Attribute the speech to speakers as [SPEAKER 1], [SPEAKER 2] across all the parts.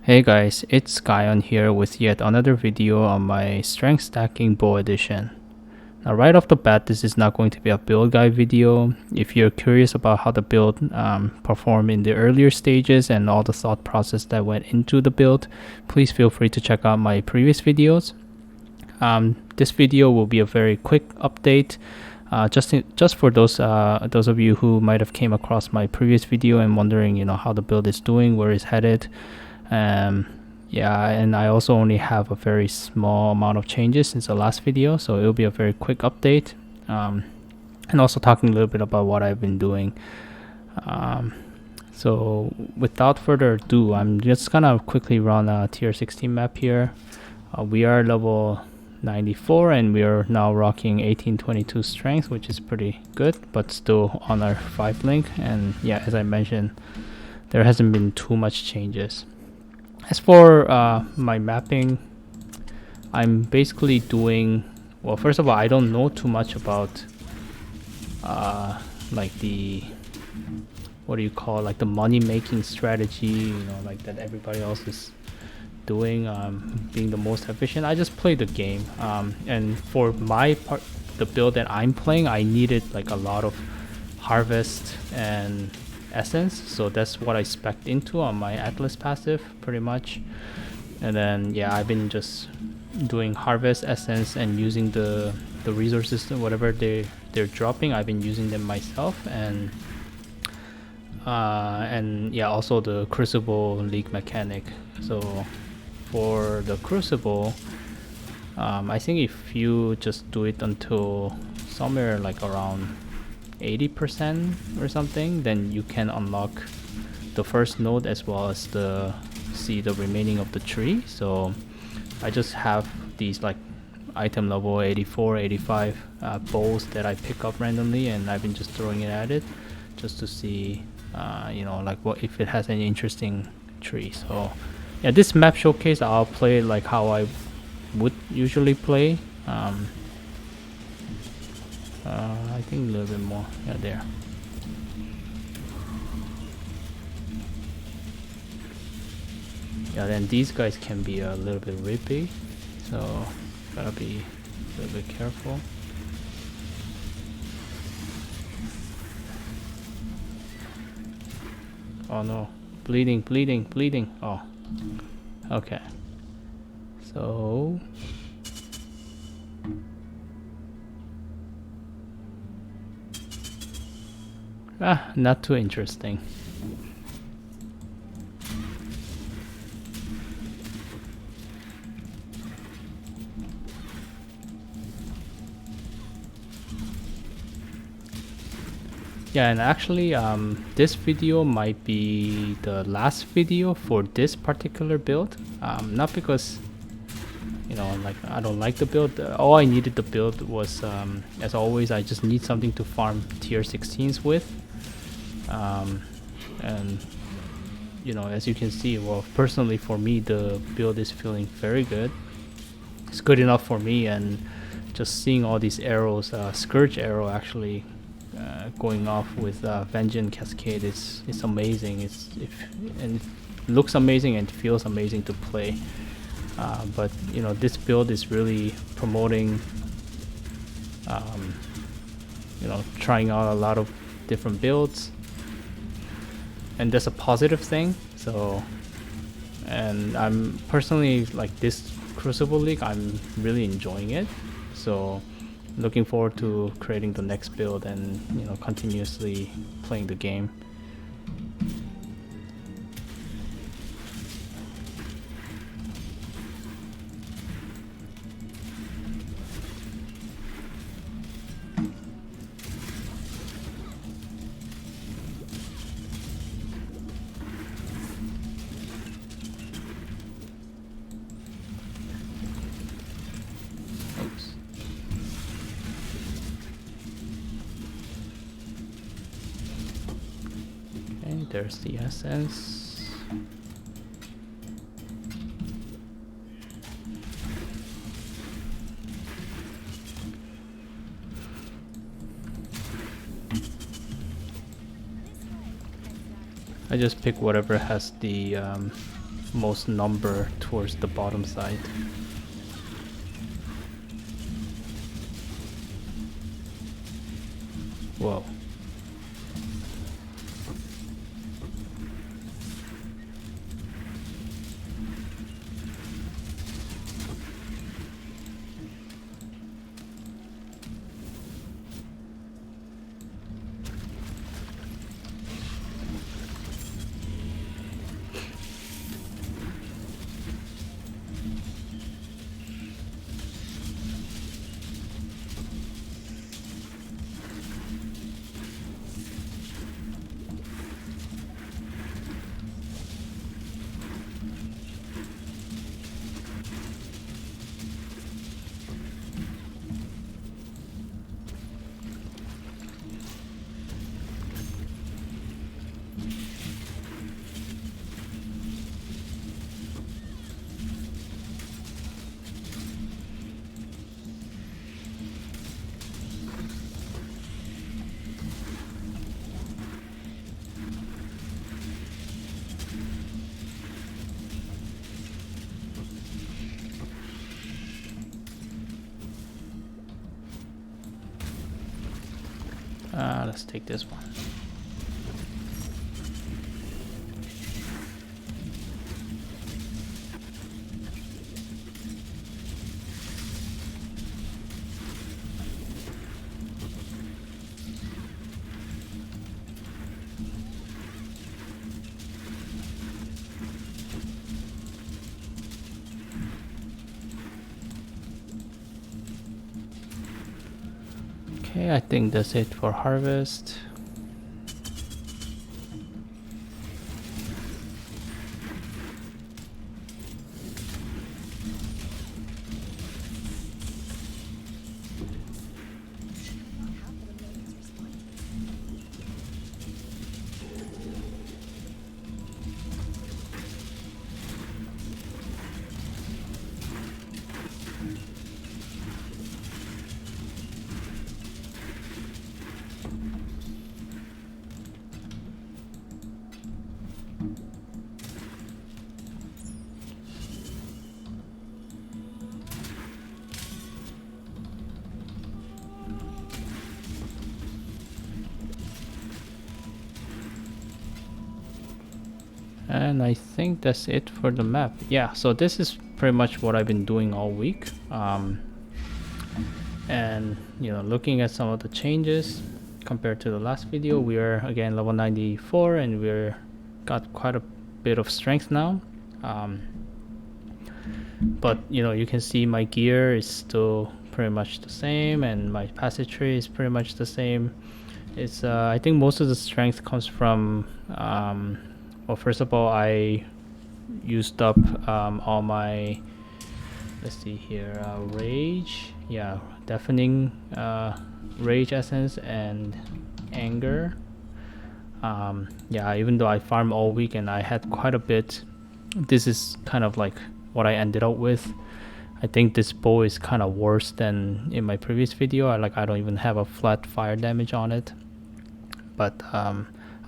[SPEAKER 1] Hey guys, it's Guyon here with yet another video on my strength stacking bow edition. Now right off the bat, this is not going to be a build guide video. If you're curious about how the build performed in the earlier stages and all the thought process that went into the build, please feel free to check out my previous videos. This video will be a very quick update. Just for those of you who might have came across my previous video and wondering, how the build is doing, where it's headed. Yeah, and I also only have a very small amount of changes since the last video, so it'll be a very quick update, and also talking a little bit about what I've been doing. So without further ado, I'm just gonna quickly run a tier 16 map here. We are level 94 and we are now rocking 1822 strength, which is pretty good, but still on our 5 link. And yeah, as I mentioned, there hasn't been too much changes. As for my mapping, I'm basically doing, well, first of all, I don't know too much about like the, what do you call it, like the money making strategy, like that everybody else is doing, being the most efficient. I just play the game, and for my part, the build that I'm playing, I needed like a lot of harvest and essence, so that's what I spec'd into on my Atlas passive pretty much. And then yeah, I've been just doing harvest, essence, and using the resources, whatever they're dropping, I've been using them myself. And yeah, also the Crucible League mechanic. So for the Crucible, I think if you just do it until somewhere like around 80% or something, then you can unlock the first node as well as see the remaining of the tree. So I just have these like item level 84, 85 bows that I pick up randomly, and I've been just throwing it at it just to see like what if it has any interesting tree. So yeah, this map showcase I'll play like how I would usually play. I think a little bit more. Yeah, there. Yeah, then these guys can be a little bit rippy, so gotta be a little bit careful. Oh no, bleeding, bleeding, bleeding. Oh, okay. So not too interesting. Yeah, and actually this video might be the last video for this particular build. Not because like I don't like the build. All I needed the build was, as always, I just need something to farm tier 16s with. And as you can see, well, personally for me, the build is feeling very good. It's good enough for me, and just seeing all these arrows, Scourge arrow actually going off with Vengeance Cascade, it's amazing. And it looks amazing and feels amazing to play. But this build is really promoting, trying out a lot of different builds, and that's a positive thing. So, and I'm personally like this Crucible League, I'm really enjoying it. So looking forward to creating the next build and continuously playing the game. There's the essence. I just pick whatever has the most number towards the bottom side. Whoa. Let's take this one. Okay, I think that's it for harvest. And I think that's it for the map. Yeah, so this is pretty much what I've been doing all week. And you know, looking at some of the changes compared to the last video, we are again level 94 and we're got quite a bit of strength now. But you know, you can see my gear is still pretty much the same and my passage tree is pretty much the same. It's I think most of the strength comes from well, first of all, I used up all my, let's see here, rage, yeah, deafening rage essence and anger. Yeah, even though I farmed all week and I had quite a bit, this is kind of like what I ended up with. I think this bow is kind of worse than in my previous video. I don't even have a flat fire damage on it, but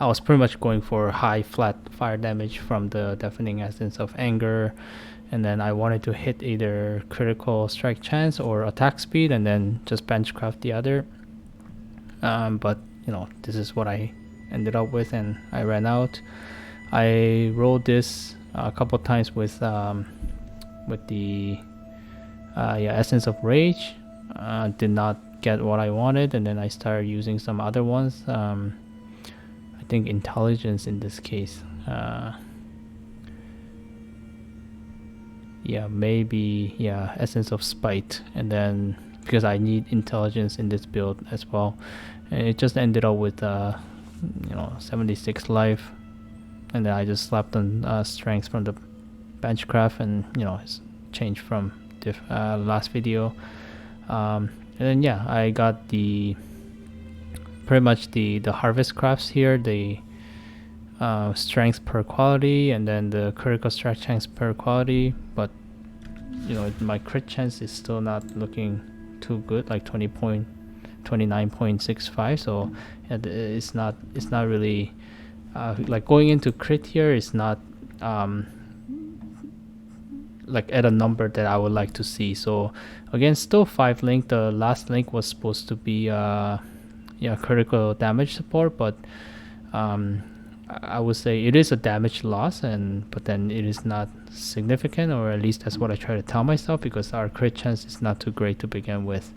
[SPEAKER 1] I was pretty much going for high flat fire damage from the deafening essence of anger, and then I wanted to hit either critical strike chance or attack speed and then just benchcraft the other. But you know, this is what I ended up with and I ran out. I rolled this a couple times with the yeah, essence of rage. Did not get what I wanted, and then I started using some other ones. I think intelligence in this case. Yeah, maybe, yeah, essence of spite, and then because I need intelligence in this build as well, and it just ended up with you know, 76 life, and then I just slapped on strength from the benchcraft, and you know, it's changed from last video. And then yeah, I got the pretty much the harvest crafts here, the strength per quality and then the critical strike chance per quality, but you know, my crit chance is still not looking too good, like 29.65. so it's not really like going into crit here is not like at a number that I would like to see. So again, still 5 link. The last link was supposed to be yeah, critical damage support, but I would say it is a damage loss, and but then it is not significant, or at least that's what I try to tell myself, because our crit chance is not too great to begin with.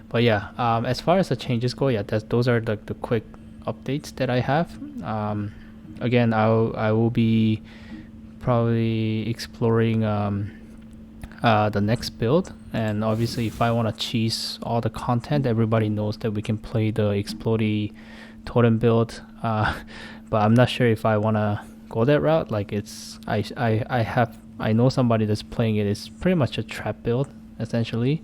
[SPEAKER 1] But yeah, as far as the changes go, yeah, those are the quick updates that I have. Again, I will be probably exploring the next build, and obviously if I want to cheese all the content, everybody knows that we can play the explodey totem build, but I'm not sure if I want to go that route. Like I know somebody that's playing it. It's pretty much a trap build essentially,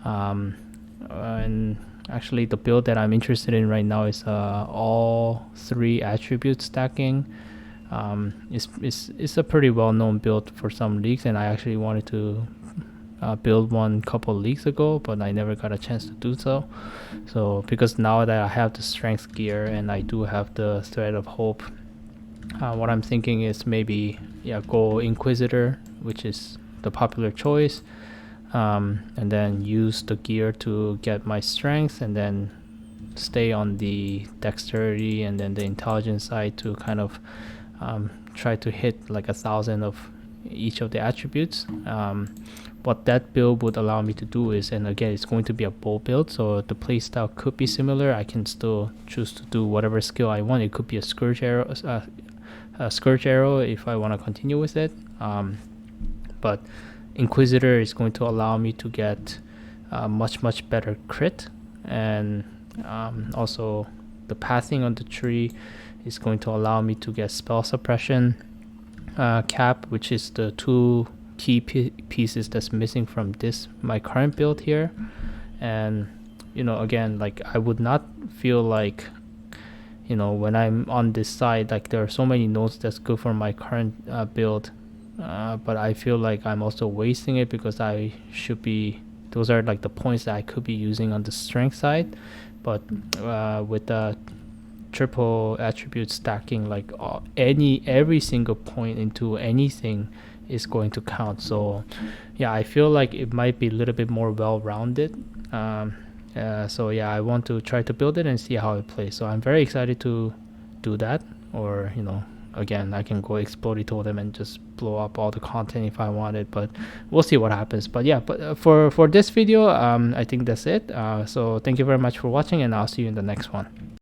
[SPEAKER 1] and actually the build that I'm interested in right now is all 3 attribute stacking. It's a pretty well-known build for some leagues, and I actually wanted to build one couple leagues ago, but I never got a chance to do so. So because now that I have the strength gear and I do have the thread of hope, what I'm thinking is maybe go Inquisitor, which is the popular choice, and then use the gear to get my strength, and then stay on the dexterity and then the intelligence side to kind of try to hit like 1,000 of each of the attributes. What that build would allow me to do is, and again, it's going to be a bow build, so the playstyle could be similar. I can still choose to do whatever skill I want. It could be a scourge arrow, if I want to continue with it. But Inquisitor is going to allow me to get much better crit, and also the pathing on the tree is going to allow me to get spell suppression cap, which is the 2 key pieces that's missing from my current build here. And again, like I would not feel like when I'm on this side, like there are so many nodes that's good for my current build, but I feel like I'm also wasting it, because those are like the points that I could be using on the strength side. But with the triple attribute stacking, like every single point into anything is going to count. So yeah, I feel like it might be a little bit more well-rounded. So yeah, I want to try to build it and see how it plays. So I'm very excited to do that. Or again, I can go explode totem and just blow up all the content if I wanted, but we'll see what happens. But yeah, for this video, I think that's it. So thank you very much for watching, and I'll see you in the next one.